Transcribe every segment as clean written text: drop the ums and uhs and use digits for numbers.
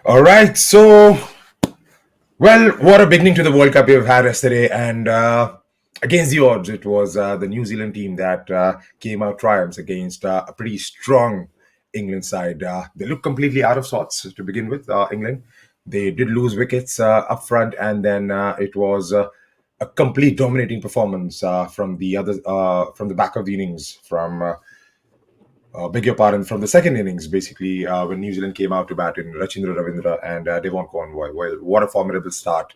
All right, so what a beginning to the World Cup we've had yesterday, and against the odds, it was the New Zealand team that came out triumphs against a pretty strong England side. They looked completely out of sorts to begin with. England, they did lose wickets up front, and then it was a complete dominating performance from the back of the innings from. Beg your pardon, from the second innings, basically, when New Zealand came out to bat in Ravindra and Conway. Well, what a formidable start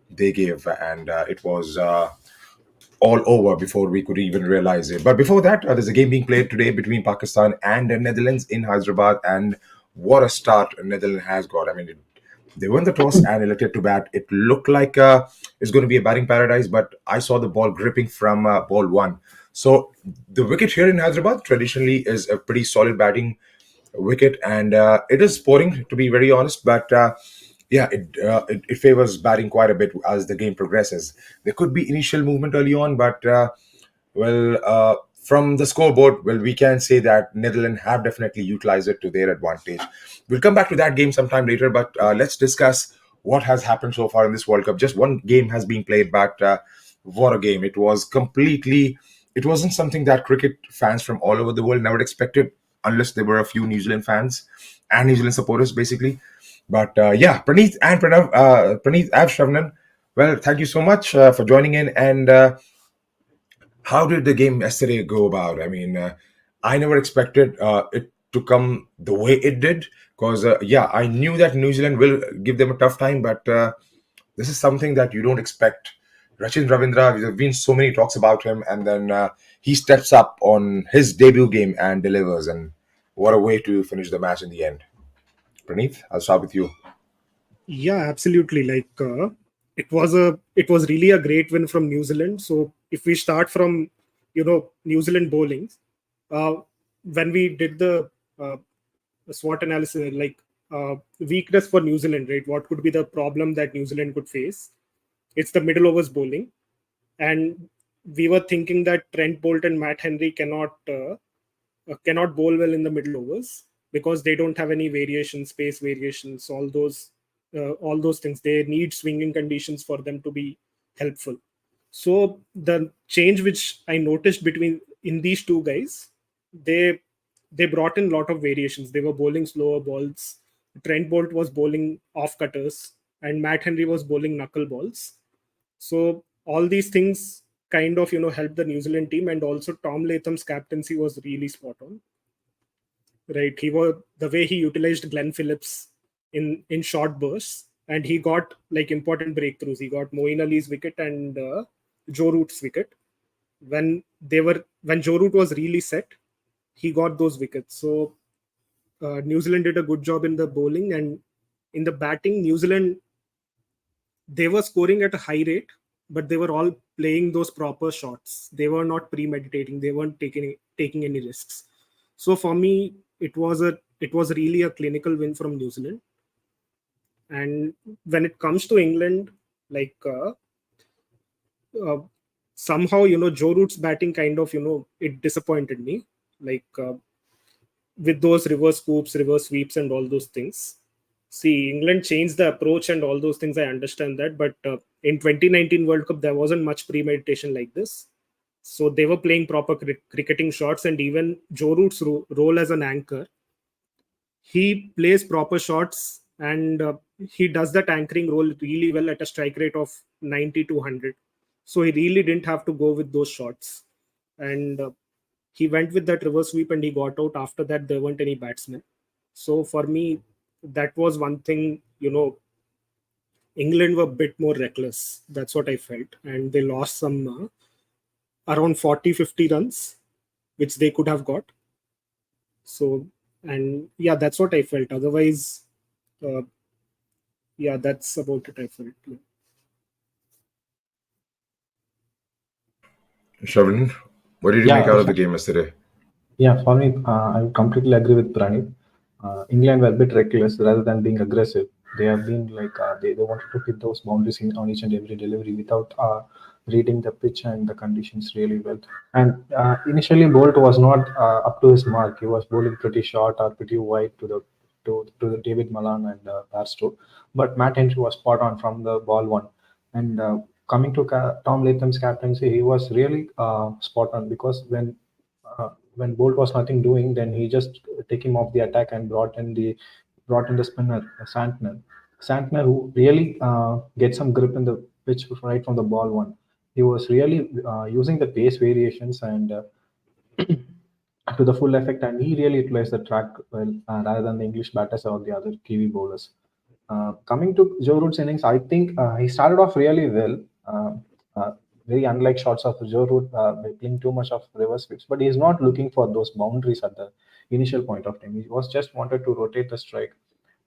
they gave, and it was all over before we could even realize it. But before that, there's a game being played today between Pakistan and the Netherlands in Hyderabad, and what a start Netherlands has got. I mean, they won the toss and elected to bat. It looked like it's going to be a batting paradise, but I saw the ball gripping from ball one. So the wicket here in Hyderabad traditionally is a pretty solid batting wicket, and it is boring to be very honest. But it favors batting quite a bit as the game progresses. There could be initial movement early on, but from the scoreboard, well, we can say that Netherlands have definitely utilized it to their advantage. We'll come back to that game sometime later, but let's discuss what has happened so far in this World Cup. Just one game has been played, but what a game! It was completely. It wasn't something that cricket fans from all over the world never expected, unless there were a few New Zealand fans and New Zealand supporters, basically. But Praneeth and Praneeth Avshravnan, well, thank you so much for joining in. And how did the game yesterday go about? I mean, I never expected it to come the way it did because, I knew that New Zealand will give them a tough time, but this is something that you don't expect. Ravindra, there have been so many talks about him, and then he steps up on his debut game and delivers. And what a way to finish the match in the end. Praneeth, I'll start with you. Yeah, absolutely. It was really a great win from New Zealand. So if we start from New Zealand bowling, uh, when we did the SWOT analysis, weakness for New Zealand, right? What could be the problem that New Zealand could face? It's the middle overs bowling, and we were thinking that Trent Bolt and Matt Henry cannot bowl well in the middle overs because they don't have any variations, space variations, all those things. They need swinging conditions for them to be helpful. So the change which I noticed between in these two guys, they they brought in a lot of variations. They were bowling slower balls. Trent Bolt was bowling off cutters, and Matt Henry was bowling knuckle balls. So all these things kind of helped the New Zealand team, and also Tom Latham's captaincy was really spot on. Right, he was the way he utilized Glenn Phillips in short bursts, and he got like important breakthroughs. He got Moeen Ali's wicket and Joe Root's wicket. When Joe Root was really set, he got those wickets. So New Zealand did a good job in the bowling, and in the batting, New Zealand, they were scoring at a high rate, but they were all playing those proper shots. They were not premeditating. They weren't taking any risks. So for me, it was really a clinical win from New Zealand. And when it comes to England, like somehow Joe Root's batting kind of it disappointed me. Like with those reverse scoops, reverse sweeps, and all those things. See, England changed the approach and all those things. I understand that, but in 2019 World Cup there wasn't much premeditation like this. So they were playing proper cricketing shots, and even Joe Root's role as an anchor, he plays proper shots, and he does that anchoring role really well at a strike rate of 90 to 100. So he really didn't have to go with those shots, and he went with that reverse sweep and he got out. After that, there weren't any batsmen. So for me, that was one thing. England were a bit more reckless. That's what I felt, and they lost some around 40-50 runs, which they could have got. So, and yeah, that's what I felt. Otherwise, uh, yeah, that's about it. I felt. Yeah. Shravan, what did you make Yeah, out of the game yesterday? yeah. For me, I completely agree with Pranit. England were a bit reckless rather than being aggressive. They have been like they wanted to hit those boundaries on each and every delivery without reading the pitch and the conditions really well. And initially, Bolt was not up to his mark. He was bowling pretty short or pretty wide to the David Malan and Barstow. But Matt Henry was spot on from the ball one. And coming to Tom Latham's captaincy, he was really spot on because when Bolt was nothing doing, then he just take him off the attack and brought in the spinner Santner. Santner, who really get some grip in the pitch right from the ball one. He was really using the pace variations and to the full effect, and he really utilized the track well rather than the English batters or the other Kiwi bowlers. Coming to Joe Root's innings, I think he started off really well. Uh, uh, Very unlike shots of Joe Root by playing too much of reverse sweeps, but he's not looking for those boundaries at the initial point of time. He was just wanted to rotate the strike.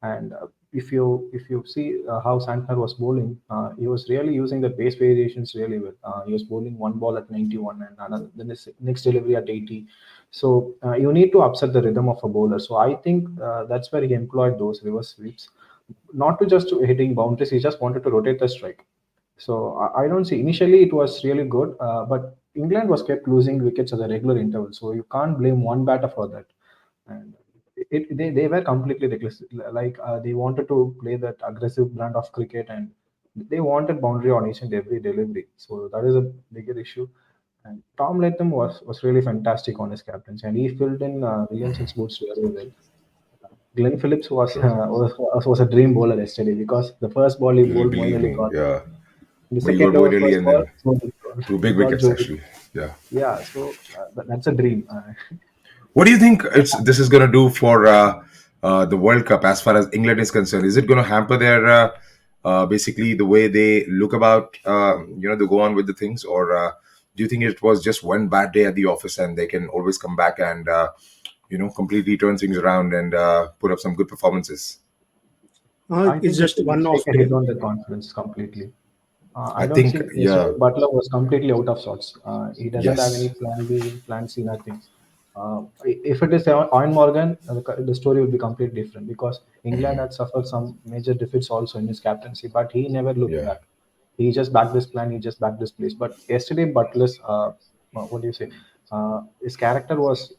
And if you see how Santner was bowling, he was really using the pace variations really well. He was bowling one ball at 91 and another then the next delivery at 80. So you need to upset the rhythm of a bowler. So I think that's where he employed those reverse sweeps, not to just hitting boundaries. He just wanted to rotate the strike. So I don't see. Initially, it was really good, but England was kept losing wickets at a regular interval. So you can't blame one batter for that. And they were completely reckless. Like they wanted to play that aggressive brand of cricket, and they wanted boundary on each and every delivery. So that is a bigger issue. And Tom Latham was really fantastic on his captaincy, and he filled in Williamson's boots really well. Glenn Phillips True. was a dream bowler yesterday because the first ball he bowled Moeen Believe Ali me, got. yeah. In the We got second over, Moeen Ali first and ball, then two he big got wickets Joe. actually. Yeah. Yeah, so that's a dream. What do you think this is going to do for the World Cup as far as England is concerned? Is it going to hamper their basically the way they look about they go on with the things, or do you think it was just one bad day at the office and they can always come back and completely turn things around and put up some good performances? I It's think it just will one take off a day. hit on the confidence completely. I I don't think, think yesterday yeah, Butler was completely out of sorts. He doesn't have any yes. plan B, plan C, nothing. If it is Owen Morgan, the story would be completely different because England had suffered some major defeats also in his captaincy, but he never looked Yeah. back. He just backed this plan, he just backed this place. But yesterday, Butler's, what do you say? His character was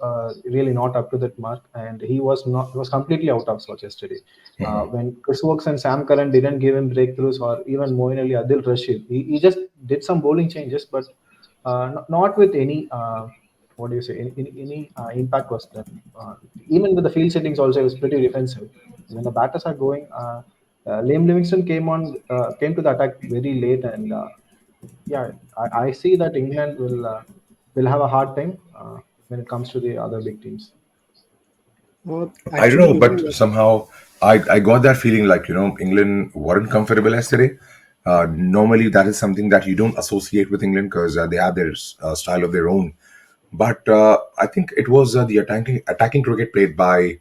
really not up to that mark, and he was completely out of sorts yesterday. When Chris Wokes and Sam Curran didn't give him breakthroughs, or even Moeen Ali, Adil Rashid, he just did some bowling changes, but not with any what do you say any impact was there. Even with the field settings also, it was pretty defensive. When the batters are going, Liam Livingston came to the attack very late, and yeah, I see that England will have a hard time when it comes to the other big teams. I don't Actually, know, but somehow I got that feeling like, England weren't comfortable yesterday. Normally, that is something that you don't associate with England because they have their style of their own. But I think it was the attacking cricket played by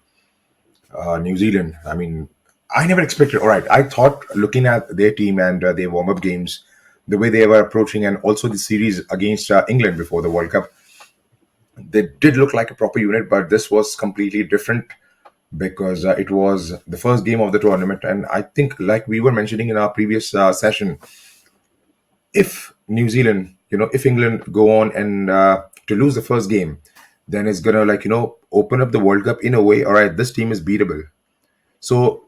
New Zealand. I mean, I never expected. All right, I thought looking at their team and their warm up games, the way they were approaching, and also the series against England before the World Cup, they did look like a proper unit. But this was completely different because it was the first game of the tournament, and I think, like we were mentioning in our previous session, if New Zealand, if England go on and to lose the first game, then it's gonna open up the World Cup in a way. All right, this team is beatable. So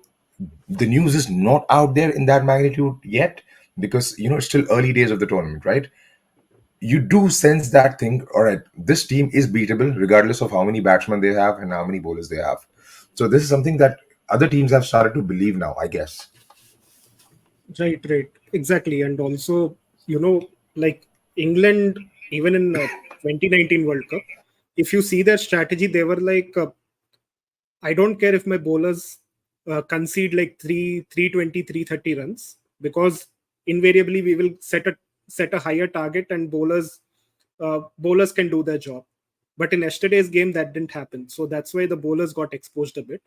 the news is not out there in that magnitude yet because it's still early days of the tournament, right? You do sense that thing. All right, this team is beatable regardless of how many batsmen they have and how many bowlers they have. So this is something that other teams have started to believe now, I guess. right, exactly. And also, like England, even in 2019 World Cup, if you see their strategy, they were like, I don't care if my bowlers concede like 320, 330 runs, because invariably we will set a higher target, and bowlers can do their job. But in yesterday's game, that didn't happen. So that's why the bowlers got exposed a bit,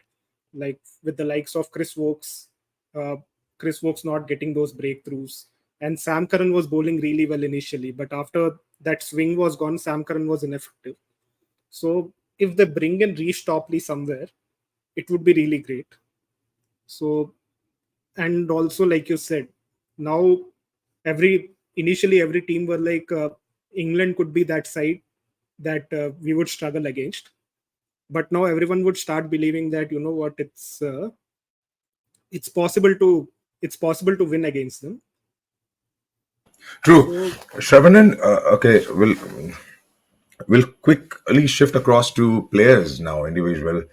like with the likes of uh, Chris Wokes not getting those breakthroughs. And Sam Curran was bowling really well initially, but after that swing was gone, Sam Curran was ineffective. So if they bring in Reece Topley somewhere, it would be really great. So, and also, like you said, now initially every team were like, England could be that side that we would struggle against. but now everyone would start believing that, you know what, it's possible to win against them. True. So Shravanan, okay, we'll quickly shift across to players now, individual.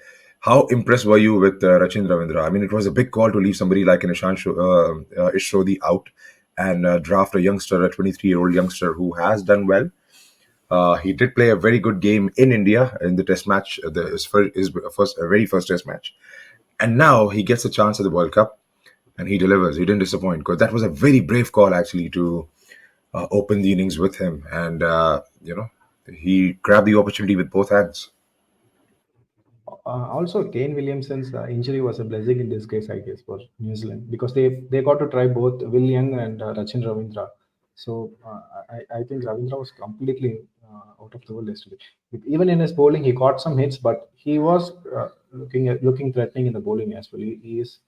How impressed were you with Rachin Ravindra? I mean, it was a big call to leave somebody like an Ishodi out and draft a youngster, a 23-year-old youngster who has done well. He did play a very good game in India in the Test match, very first Test match, and now he gets a chance at the World Cup, and he delivers. He didn't disappoint because that was a very brave call actually to open the innings with him, and he grabbed the opportunity with both hands. Also, Kane Williamson's injury was a blessing in disguise, I guess, for New Zealand because they got to try both Will Young and Rachin Ravindra. So I think Ravindra was completely out of the world yesterday. Even in his bowling, he got some hits, but he was looking threatening in the bowling as well. He's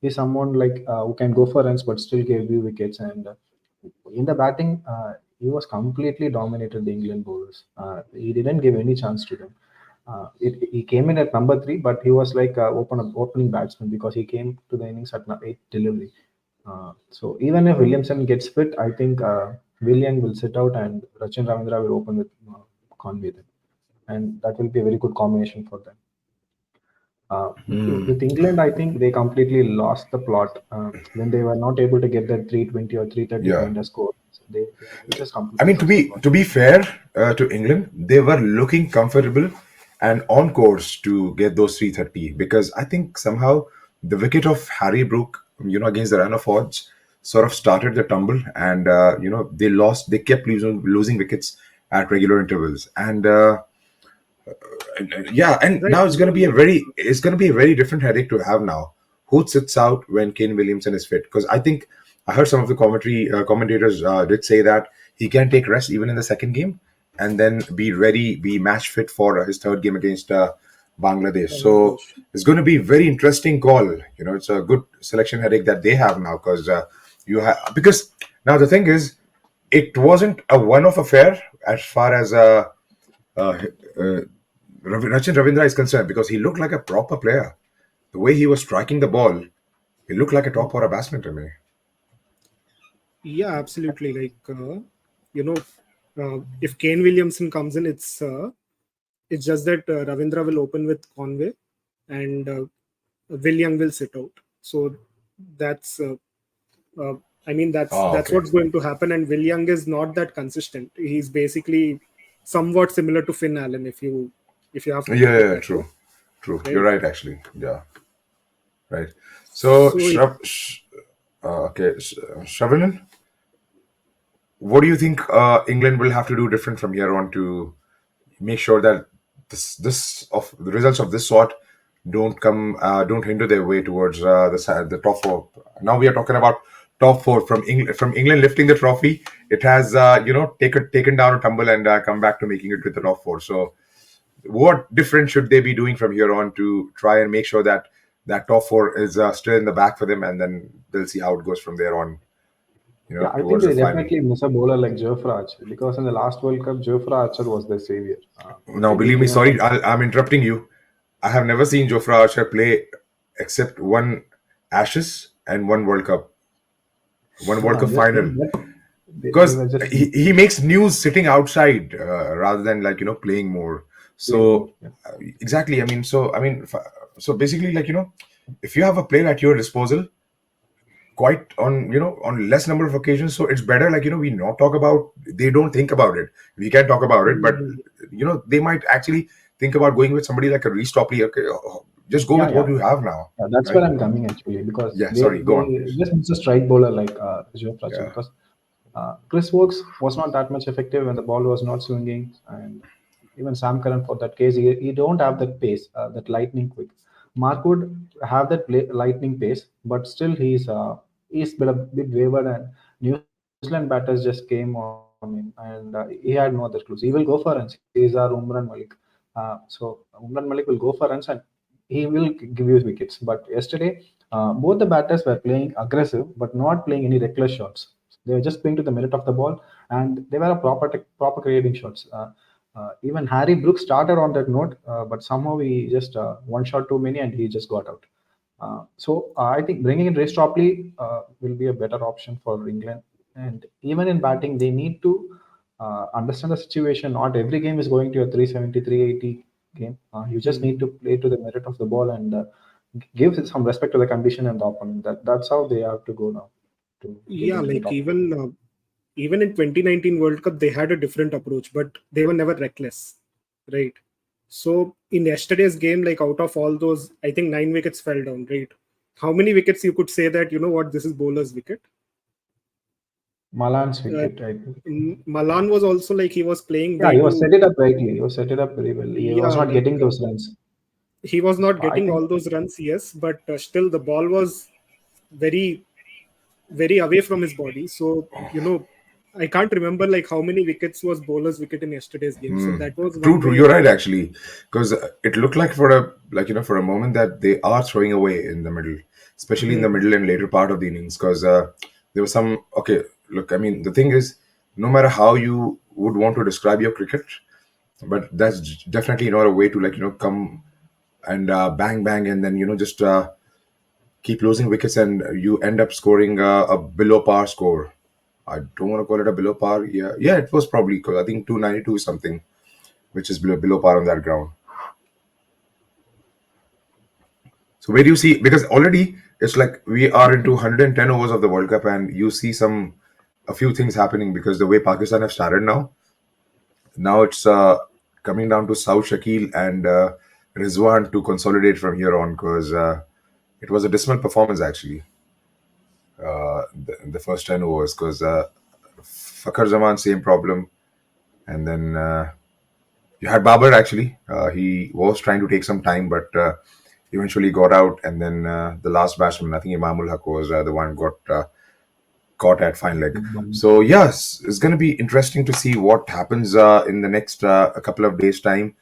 someone like who can go for runs but still give you wickets. And in the batting, he was completely dominated the England bowlers. He didn't give any chance to them. He came in at number three, but he was like opening batsman because he came to the innings at eight delivery. So even if Williamson gets fit, I think William will sit out and Rachin Ravindra will open with Conway then, and that will be a very good combination for them. With England, I think they completely lost the plot when they were not able to get that 320 or 330 Yeah. kind of score. They just I completely mean, lost the plot. to be fair to England, they were looking comfortable and on course to get those 330 because I think somehow the wicket of Harry Brook, against the run of odds, sort of started the tumble, and they lost. They kept losing wickets at regular intervals, and yeah, and right, now it's going to be a very different headache to have now. Who sits out when Kane Williamson is fit? Because I think I heard some of the commentators did say that he can take rest even in the second game and then be ready, be match fit for his third game against Bangladesh. So Bangladesh. it's going to be a very interesting call. It's a good selection headache that they have now because because now the thing is, it wasn't a one-off affair as far as uh, uh, Rachin Ravindra is concerned because he looked like a proper player. The way he was striking the ball, he looked like a top order batsman to me. Yeah, absolutely. Like you know, if Kane Williamson comes in, it's just that Ravindra will open with Conway, and Will Young will sit out. So that's uh, I mean Oh, that's okay. what's going to happen. And Will Young is not that consistent. He's basically somewhat similar to Finn Allen if you have to Yeah, put it yeah, that way, true. True. You're right? right, actually. Yeah, right. So, So okay, Shravan, what do you think England will have to do different from here on to make sure that this of the results of this sort don't hinder their way towards the top four. Now we are talking about top four from England lifting the trophy. It has taken down a tumble and come back to making it with the top four. So what different should they be doing from here on to try and make sure that that top four is still in the back for them, and then they'll see how it goes from there on, Yeah, I think towards the they final. definitely miss a bowler like Jofra Archer because in the last World Cup, Jofra Archer was their savior. Now, They believe didn't me, even sorry, like. I'm interrupting you. I have never seen Jofra Archer play except one Ashes and one World I'm Cup just final. saying that they Because were just he makes news sitting outside rather than playing more. playing more. So Yeah. exactly, so basically if you have a player at your disposal quite on less number of occasions, so it's better we not talk about, they don't think about it, we can talk about it, but Mhm. they might actually think about going with somebody like a Reece Topley. Okay, just go Yeah, with what yeah. you have now, That's where right? I'm coming actually because Yeah, they sorry, go on, they please. just miss a strike bowler like Joe Fletcher Yeah. because Chris Wokes was not that much effective when the ball was not swinging, and even Sam Curran for that case he don't have that pace, that lightning quick. Mark would have that lightning pace, but still he's bit wavered, and New Zealand batters just came on him, and he had no other clues. He will go for runs. He is our Umran Malik. So Umran Malik will go for runs and he will give you wickets. But yesterday, both the batters were playing aggressive, but not playing any reckless shots. They were just playing to the merit of the ball, and they were proper creating shots. Even Harry Brooks started on that note, but somehow he just one shot too many and he just got out. So I think bringing in Ray Stroppley will be a better option for England. And even in batting, they need to understand the situation. Not every game is going to a 370, 380 game. You just need to play to the merit of the ball and give some respect to the condition and the opponent. That's how they have to go now to get Yeah, into the like top. even in 2019 World Cup, they had a different approach, but they were never reckless, right? So in yesterday's game, like out of all those, I think 9 wickets fell down, right? How many wickets you could say that, you know what, this is bowler's wicket? Malan's Uh, wicket, I think. Malan was also like he was playing Yeah, way he was too, set it up rightly. He was set it up very well. He was yeah, not like getting those runs. he was not I getting think all those runs, yes, but still the ball was very, very away from his body. So, I can't remember like how many wickets was bowler's wicket in yesterday's game. So that was True, one true. way. You're right, actually, because it looked like for a moment that they are throwing away in the middle, especially in the middle and later part of the innings. Because there was some. Okay, look, I mean, the thing is, no matter how you would want to describe your cricket, but that's definitely not a way to come and bang bang and then just keep losing wickets and you end up scoring a below par score. I don't want to call it a below par. Yeah, yeah, it was probably because I think 292 is something which is below par on that ground. So where do you see, because already it's like we are into 110 overs of the World Cup and you see a few things happening because the way Pakistan have started now it's coming down to South Shakil and Rizwan to consolidate from here on because it was a dismal performance actually, the first 10 overs because Fakhar Zaman same problem, and then you had Babar actually. He was trying to take some time, but eventually got out. And then the last batsman, I think Imamul Haq was the one got caught at fine leg. So yes, it's going to be interesting to see what happens in the next a couple of days' time.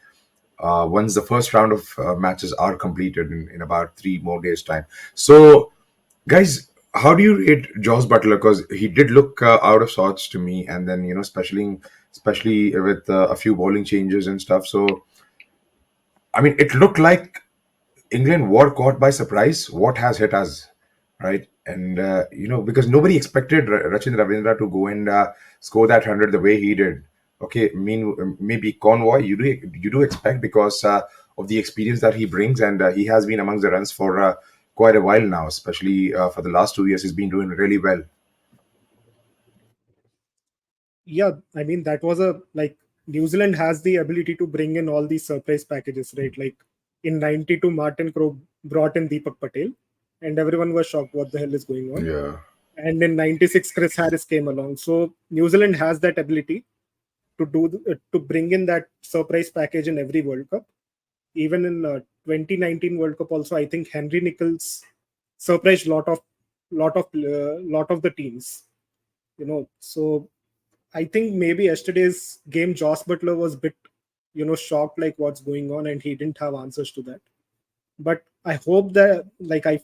Once the first round of matches are completed in about 3 more days' time. So, guys, how do you rate Joss Butler? Because he did look out of sorts to me, and then especially with a few bowling changes and stuff. So, I mean, it looked like England were caught by surprise. What has hit us, right? And because nobody expected Rachin Ravindra to go and score that 100 the way he did. Okay, maybe Conway you do expect because of the experience that he brings, and he has been amongst the runs for quite a while now, especially for the last 2 years. He's been doing really well. Yeah, I mean, that was New Zealand has the ability to bring in all these surprise packages, right? Like in 92, Martin Crowe brought in Deepak Patel, and everyone was shocked what the hell is going on. Yeah. And in 96, Chris Harris came along. So New Zealand has that ability to bring in that surprise package in every World Cup. Even in 2019 World Cup, also I think Henry Nichols surprised lot of the teams. So I think maybe yesterday's game, Joss Butler was a bit, shocked like what's going on, and he didn't have answers to that. But I hope that, I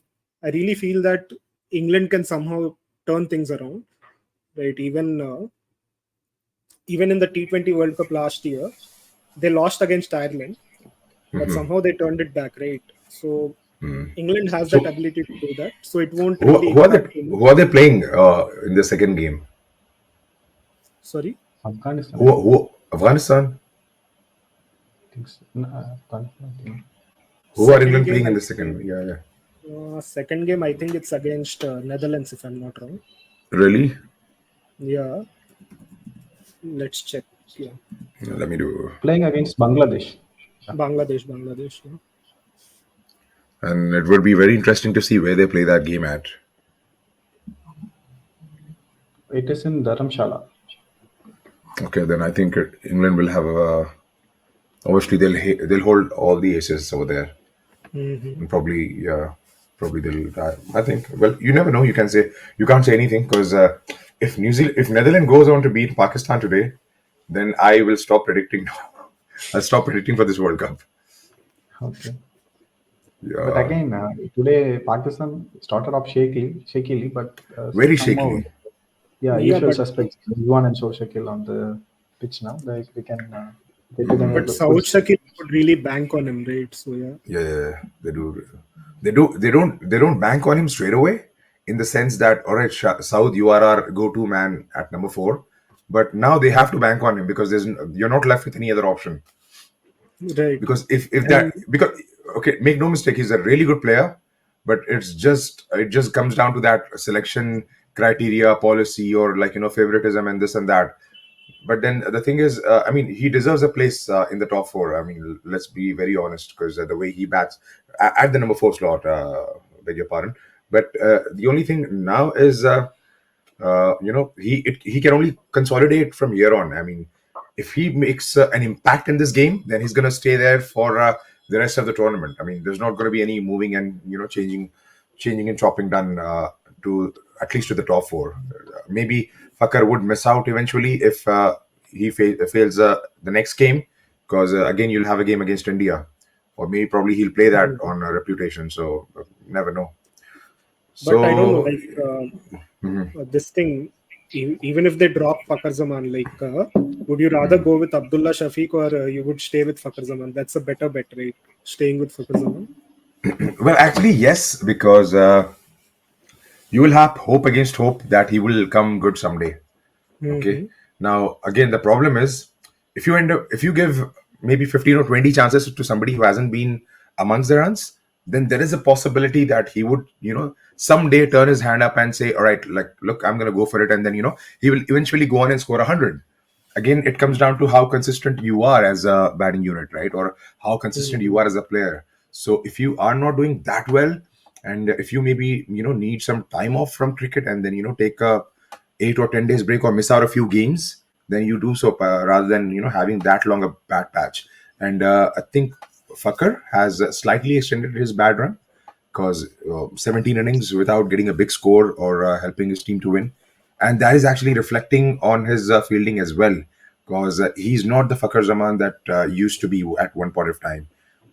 really feel that England can somehow turn things around, right? Even in the T20 World Cup last year, they lost against Ireland, but somehow they turned it back, right? So England has that So ability to do that. So it won't who, really who are they impact too much. who are they playing in the second game? Sorry. Afghanistan, I Who Afghanistan? think so. No, Afghanistan, I think. Who are Second England game, playing in I the think. second? Yeah, yeah. Second game, I think it's against Netherlands, if I'm not wrong. Really? Yeah, let's check. Yeah, Let me do. Playing against Bangladesh. Bangladesh. Yeah. And it would be very interesting to see where they play that game at. It is in Dharamshala. Okay, then I think England will have a. Obviously, they'll hold all the aces over there, and probably yeah, probably they'll. I think. Well, you never know. You can't say anything because if Netherlands goes on to beat Pakistan today, then I will stop predicting. I'll stop predicting for this World Cup. Okay. But Yeah, again, today Pakistan started off shakily, but very somehow, shakily. yeah, Yeah, usual but suspects, Rizwan and Shakil on the pitch now. Like they can. They took him But as a good Saud step. Shakil would really bank on him, right? So yeah. Yeah, they do. They don't bank on him straight away, in the sense that, all right, South, you are our go-to man at number four, but now they have to bank on him because you're not left with any other option. Right. Because if that And because okay, make no mistake, he's a really good player, but it just comes down to that selection criteria, policy, or favoritism and this and that. But then the thing is, I mean, he deserves a place in the top four. I mean, let's be very honest, because the way he bats at the number four slot, beg your pardon. But the only thing now is, he can only consolidate from here on. I mean, if he makes an impact in this game, then he's going to stay there for the rest of the tournament. I mean, there's not going to be any moving and changing and chopping done to at least to the top four. Maybe Fakar would miss out eventually if he fails the next game, because again you'll have a game against India, or maybe probably he'll play that on a reputation. So never know. but I don't know, So. like Mhm. this thing. Even if they drop Fakhar Zaman, like would you rather go with Abdullah Shafiq or you would stay with Fakhar Zaman? That's a better bet, right? Staying with Fakhar Zaman. Well, actually, yes, because you will have hope against hope that he will come good someday. Okay. Mm-hmm. Now, again, the problem is, if you give maybe 15 or 20 chances to somebody who hasn't been amongst the runs, then there is a possibility that he would, someday turn his hand up and say, all right, like, look, I'm going to go for it. And then, he will eventually go on and score 100. Again, it comes down to how consistent you are as a batting unit, right? Or how consistent Mm-hmm. you are as a player. So if you are not doing that well, and if you maybe need some time off from cricket, and then take a 8 or 10 days break, or miss out a few games, then you do so, rather than having that long a bad patch. And I think Fakar has slightly extended his bad run, because 17 innings without getting a big score or helping his team to win, and that is actually reflecting on his fielding as well, because he's not the Fakar Zaman that used to be at one point of time.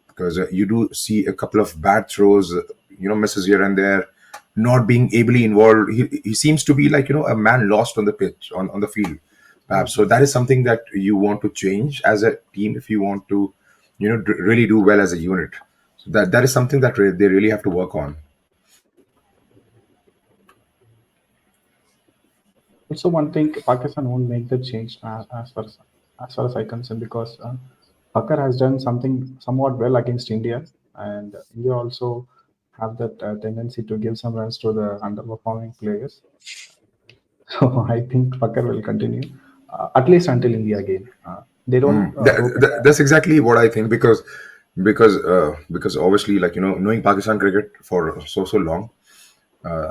Because you do see a couple of bad throws, misses here and there, not being ably involved. He seems to be like a man lost on the pitch, on the field, perhaps. So that is something that you want to change as a team if you want to really do well as a unit. So that is something that they really have to work on. Also, one thing, Pakistan won't make the change as far as I concern, because Pakar has done something somewhat well against India, and India also have that tendency to give some runs to the underperforming players. So I think Pakar will continue at least until India game. They don't rotate. That's exactly what I think, because obviously, like knowing Pakistan cricket for so long,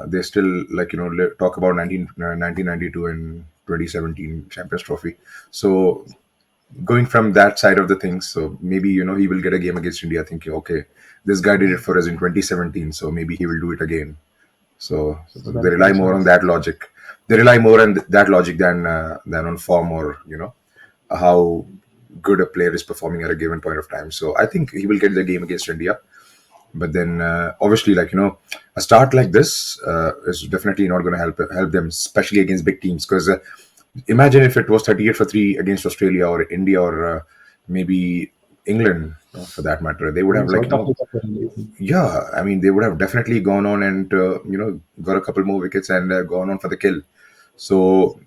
they still, like talk about 1992 and 2017 Champions Trophy. So going from that side of the things, so maybe he will get a game against India, thinking, okay, this guy did it for us in 2017, so maybe he will do it again. So So they that's the rely reason more I on said. that logic. They rely more on that logic than on form, or how good a player is performing at a given point of time. So I think he will get the game against India. But then obviously, like a start like this is definitely not going to help them, especially against big teams. Because imagine if it was 38 for 3 against Australia or India, or maybe England, for that matter, they would Even have, like South Africa currently. yeah, I mean, they would have definitely gone on and got a couple more wickets and gone on for the kill. So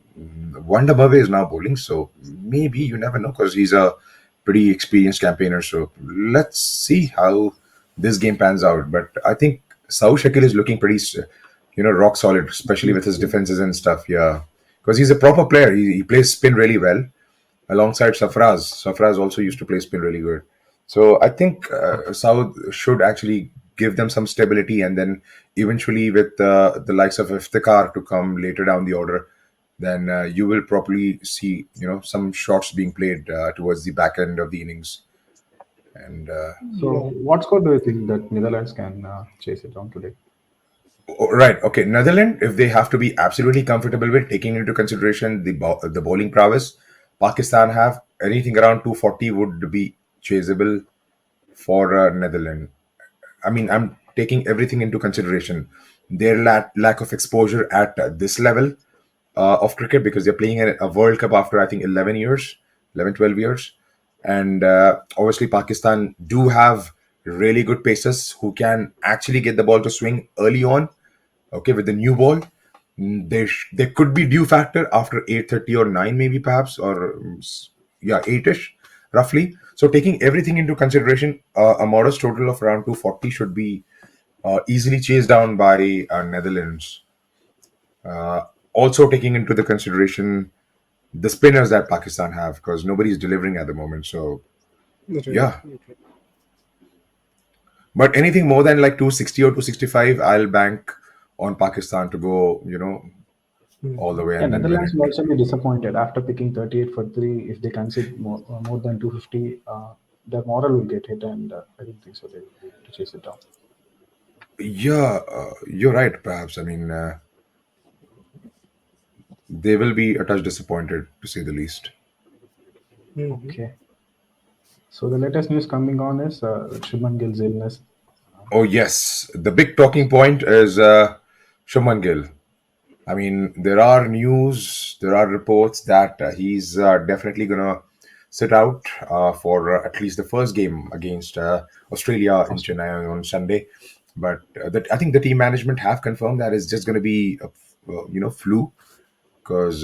Wanda Bhave is now bowling, so maybe, you never know, because he's a pretty experienced campaigner. So let's see how this game pans out. But I think Sau Shakil is looking pretty, rock solid, especially with his defenses and stuff. Yeah, because he's a proper player. He plays spin really well alongside Safraz. Safraz also used to play spin really good. So I think South should actually give them some stability, and then eventually with the likes of Iftikhar to come later down the order, then you will probably see some shots being played towards the back end of the innings. And So, Yeah. what score do you think that Netherlands can chase it down today? right, okay, Netherlands, if they have to be absolutely comfortable with taking into consideration the bowling prowess, Pakistan have anything around 240 would be chaseable for Netherlands. I mean, I'm taking everything into consideration. Their lack of exposure at this level of cricket, because they're playing a World Cup after, I think, 11 years, 11, 12 years. and obviously Pakistan do have really good pacers who can actually get the ball to swing early on. Okay, with the new ball, there could be due factor after 8:30 or 9 maybe perhaps, or yeah, 8ish roughly. So taking everything into consideration, a modest total of around 240 should be easily chased down by Netherlands. Uh, Also taking into the consideration the spinners that Pakistan have, because nobody's delivering at the moment. So Right. yeah, Okay. but anything more than like 260 or 265, I'll bank on Pakistan to go, all the Mhm. way Yeah, and then win Netherlands it. will also be disappointed after picking 38 for 3. If they concede more than 250, their moral will get hit, and I don't think so they will be able to chase it down. Yeah, you're right. Perhaps, I mean, they will be a touch disappointed to say the least. Mhm. Okay. So the latest news coming on is Shubman Gill's illness. Oh yes, the big talking point is Shubman Gill. I mean, there are news, there are reports that he's definitely gonna sit out for at least the first game against Australia in Austin. Chennai on Sunday. But that I think the team management have confirmed that it's just gonna be a flu, because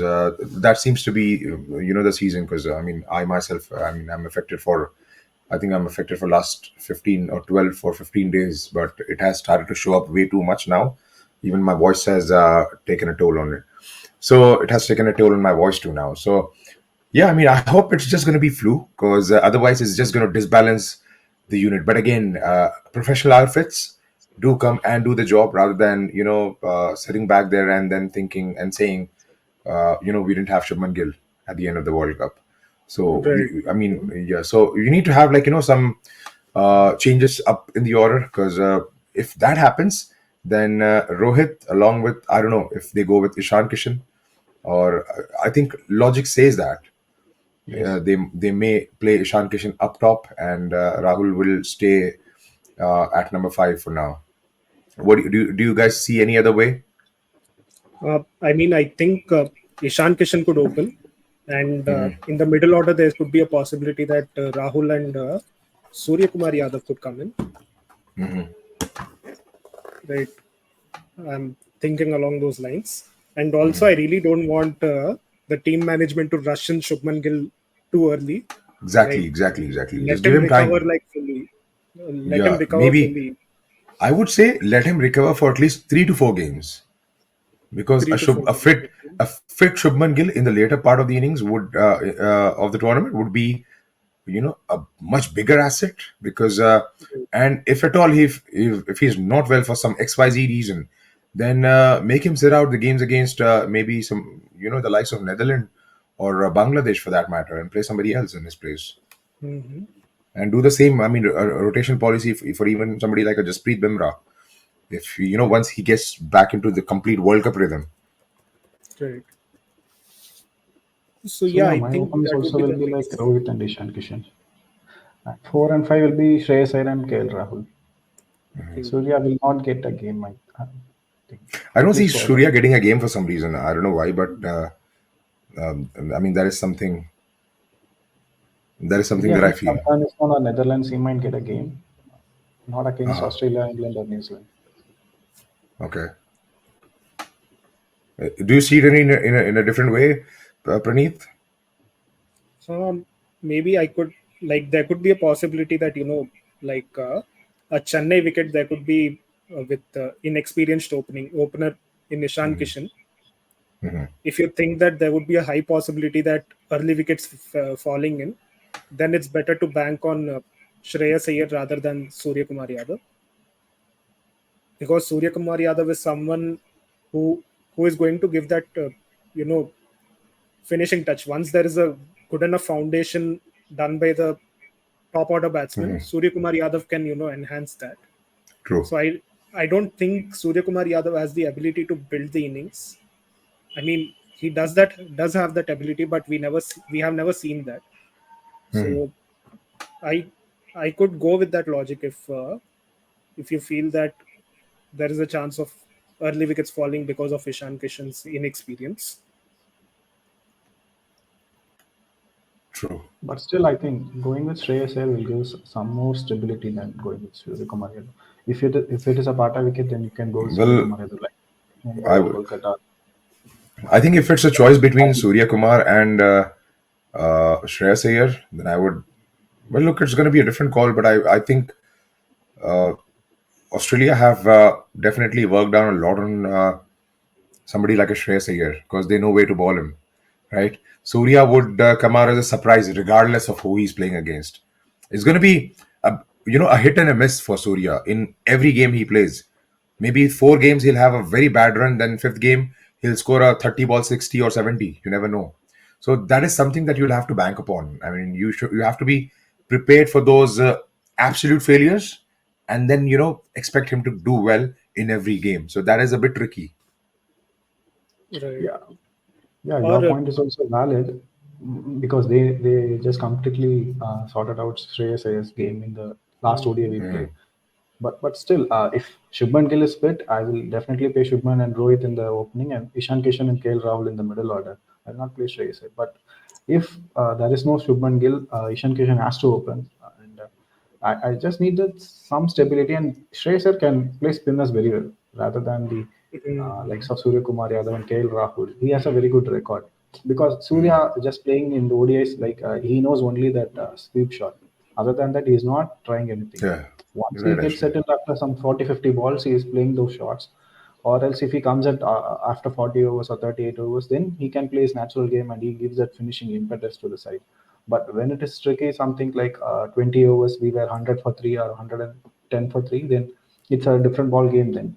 that seems to be the season. Because I mean, I myself, I mean, I think I'm affected for last 15 or 12 or 15 days, but it has started to show up way too much now. Even my voice has taken a toll on it. So it has taken a toll on my voice too now. So yeah, I mean, I hope it's just going to be flu, because otherwise it's just going to disbalance the unit. But again, professional outfits do come and do the job, rather than sitting back there and then thinking and saying, we didn't have Shubman Gill at the end of the World Cup. So Right. I mean, yeah. So you need to have like some changes up in the order, because if that happens, then Rohit, along with, I don't know if they go with Ishan Kishan, or I think logic says that Yes. they may play Ishan Kishan up top, and Rahul will stay at number 5 for now. What do you guys see any other way? I mean, I think Ishan Kishan could open, and in the middle order, there could be a possibility that Rahul and Surya Kumar Yadav could come in. Right. I'm thinking along those lines. And also, I really don't want the team management to rush in Shubman Gill too early. Exactly, Right. exactly, exactly. Just Let give him him recover time. like fully. Let him Yeah, recover maybe fully. I would say let him recover for at least 3 to 4 games, because 3 to 4 games. Okay. a fit Shubman Gill in the later part of the innings would of the tournament would be a much bigger asset, because and if at all if he's not well for some XYZ reason, then make him sit out the games against maybe some the likes of Netherlands or Bangladesh for that matter, and play somebody else in his place, Mhm. and do the same. I mean, a rotation policy for even somebody like a Jasprit Bumrah, if once he gets back into the complete World Cup rhythm. Right. So So yeah, yeah, I my think opponents that would also be will the be like next. Rohit and Ishan Kishan. At 4 and 5 will be Shreyas Iyer and KL Rahul. Okay. Surya will not get a game, I think, I don't at see least for the. Surya getting a game for some reason. I don't know why, but I mean, that is something Maybe that I against feel. Afghanistan or Netherlands, he might get a game, not against Uh-huh. Australia, England, or New Zealand. Okay. Do you see it in a different way, Praneeth? Maybe I could, like, there could be a possibility that like a Chennai wicket there could be with inexperienced opener in Ishan Kishan. If you think that there would be a high possibility that early wickets falling in, then it's better to bank on Shreyas Iyer rather than Surya Kumar Yadav, because Surya Kumar Yadav is someone who is going to give that you know finishing touch. Once there is a good enough foundation done by the top order batsman, Surya Kumar Yadav can enhance that. True. So I don't think Surya Kumar Yadav has the ability to build the innings. I mean, he does have that ability, but we have never seen that. So I I could go with that logic if you feel that there is a chance of early wickets falling because of Ishan Kishan's inexperience. True. But still, I think going with Shreyas Iyer will give some more stability than going with Suryakumar Yadav. If it is a Bata wicket, then you can go with Well, Suryakumar Yadav like Mumbai I or would. Kolkata. I think if it's a choice between Surya Kumar and Shreyas Iyer, then I would. Well, look, it's going to be a different call, but I think Australia have definitely worked down a lot on somebody like a Shreyas Iyer because they know where to ball him, right? Surya would come out as a surprise regardless of who he's playing against. It's going to be a hit and a miss for Surya in every game he plays. Maybe 4 games he'll have a very bad run, then fifth game he'll score a 30 ball 60 or 70. You never know. So that is something that you'll have to bank upon. I mean, you have to be prepared for those absolute failures, and then expect him to do well in every game. So that is a bit tricky. Right. Yeah, yeah, your Or point is also valid because they just completely sorted out Shreyas Iyer's game in the last ODI we played. But still, if Shubman Gill is fit, I will definitely play Shubman and Rohit in the opening and Ishan Kishan and KL Rahul in the middle order. I will not play Shreyas Iyer. But if there is no Shubman Gill, Ishan Kishan has to open. And I just needed some stability. And Shreyas Iyer can play spinners very well rather than the likes of Surya Kumar Yadav and KL Rahul. He has a very good record because Surya just playing in the ODIs like he knows only that sweep shot. Other than that, he's not trying anything. Yeah, Once you're he right, gets actually. settled after some 40, 50 balls, he is playing those shots. Or else, if he comes at after 40 overs or 38 overs, then he can play his natural game and he gives that finishing impetus to the side. But when it is tricky, something like 20 overs, we were 100 for 3 or 110 for 3, then it's a different ball game then.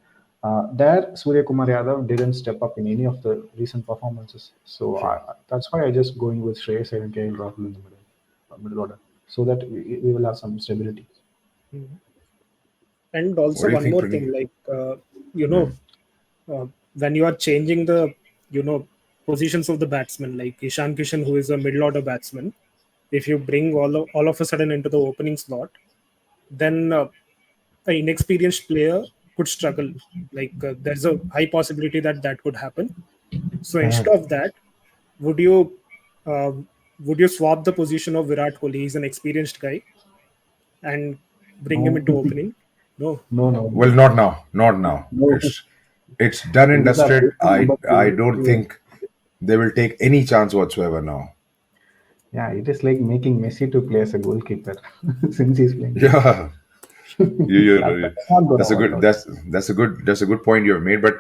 There, Surya Kumar Yadav didn't step up in any of the recent performances. So True. that's why I just going with Shreyas Iyer and KL Rahul in the middle order, so that we will have some stability. and What also do you one think, more Pranit? thing, like you know, when you are changing the positions of the batsman, like Ishan Kishan, who is a middle order batsman, if you bring all of a sudden into the opening slot, then an inexperienced player could struggle. Like there's a high possibility that that could happen. So instead of that, would you uh, would you swap the position of Virat Kohli? He's an experienced guy, and bring him No, into opening. No. no, no, Well, no, not now. Not now. no. It's done and He's a dusted. I number I two. don't think they will take any chance whatsoever now. Yeah, it is like making Messi to play as a goalkeeper since he's playing there. Yeah, That's not gonna that's a work good out. that's a good point you have made, but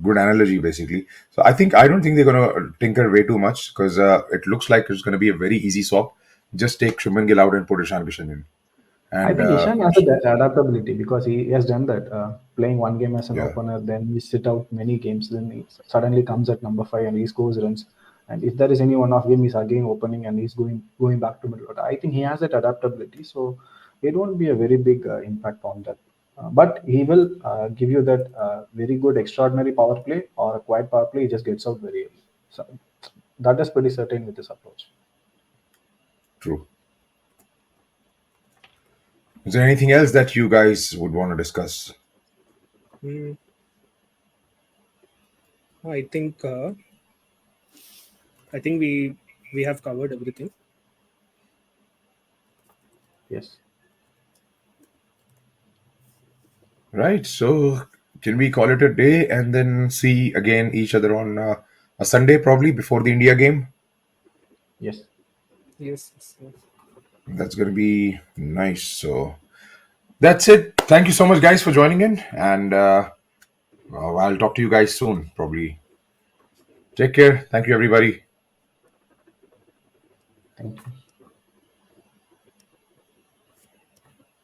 good analogy basically. So I don't think they're gonna tinker way too much because it looks like it's gonna be a very easy swap. Just take Shubman Gill out and put Ishan Kishan in, I and think Ishan has a adaptability because he has done that. Playing one game as an yeah, opener, then he sit out many games, then he suddenly comes at number 5 and he scores runs. And if there is any one off game, he's again opening and he's going back to middle order. I think he has that adaptability, so it won't be a very big impact on that. But he will give you that very good extraordinary power play or a quiet power play. He just gets out very early. So that is pretty certain with this approach. true. Is there anything else that you guys would want to discuss? Hmm. I think we have covered everything. Yes. Right. So can we call it a day and then see again each other on a Sunday probably before the India game? Yes. Yes. Yes. That's going to be nice. So that's it. Thank you so much, guys, for joining in. And I'll talk to you guys soon, probably. Take care. Thank you, everybody. Thank you.